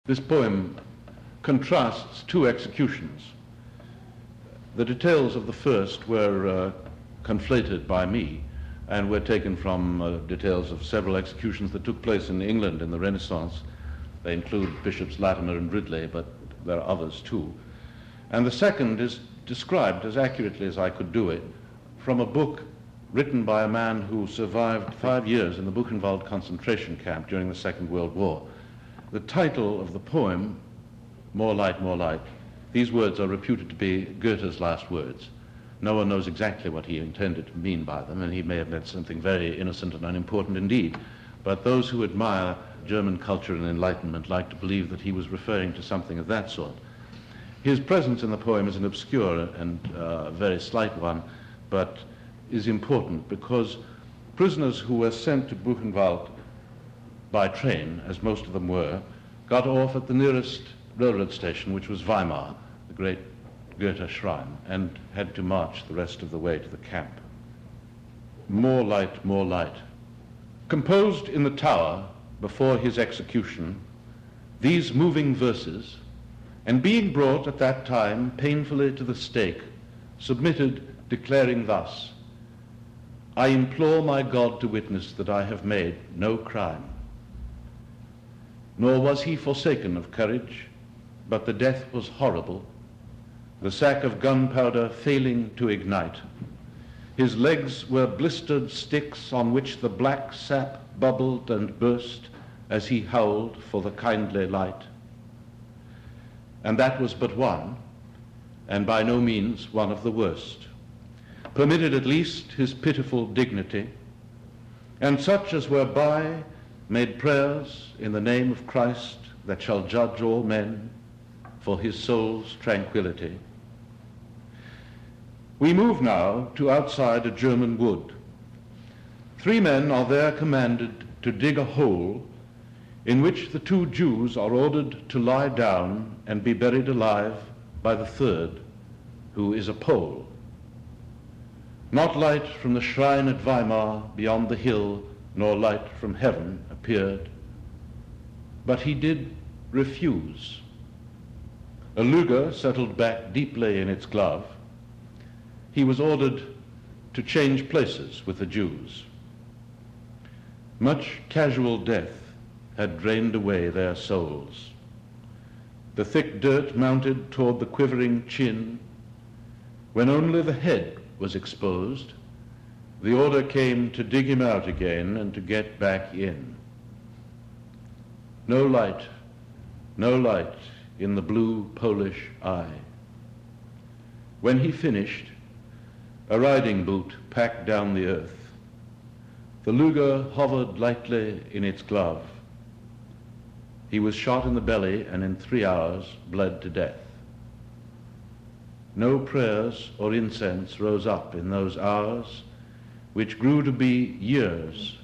This poem contrasts two executions. The details of the first were conflated by me and were taken from details of several executions that took place in England in the Renaissance. They include Bishops Latimer and Ridley, but there are others too. And the second is described as accurately as I could do it from a book written by a man who survived 5 years in the Buchenwald concentration camp during the Second World War. The title of the poem, More Light, More Light, these words are reputed to be Goethe's last words. No one knows exactly what he intended to mean by them, and he may have meant something very innocent and unimportant indeed. But those who admire German culture and enlightenment like to believe that he was referring to something of that sort. His presence in the poem is an obscure and very slight one, but is important because prisoners who were sent to Buchenwald by train, as most of them were, got off at the nearest railroad station, which was Weimar, the great Goethe shrine, and had to march the rest of the way to the camp. More light, more light. Composed in the tower before his execution, these moving verses, and being brought at that time painfully to the stake, submitted, declaring thus, I implore my God to witness that I have made no crime. Nor was he forsaken of courage, but the death was horrible, the sack of gunpowder failing to ignite. His legs were blistered sticks on which the black sap bubbled and burst as he howled for the kindly light. And that was but one, and by no means one of the worst. Permitted at least his pitiful dignity, and such as were by made prayers in the name of Christ that shall judge all men for his soul's tranquility. We move now to outside a German wood. 3 men are there commanded to dig a hole in which the 2 Jews are ordered to lie down and be buried alive by the 3rd, who is a Pole. Not light from the shrine at Weimar beyond the hill, nor light from heaven appeared, but he did refuse. A Luger settled back deeply in its glove. He was ordered to change places with the Jews. Much casual death had drained away their souls. The thick dirt mounted toward the quivering chin. When only the head was exposed, the order came to dig him out again and to get back in. No light in the blue Polish eye. When he finished, a riding boot packed down the earth. The Luger hovered lightly in its glove. He was shot in the belly and in 3 hours bled to death. No prayers or incense rose up in those hours, which grew to be years,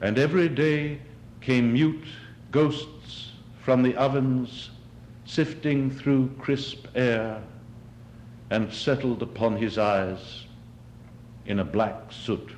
and every day came mute ghosts from the ovens, sifting through crisp air, and settled upon his eyes in a black soot.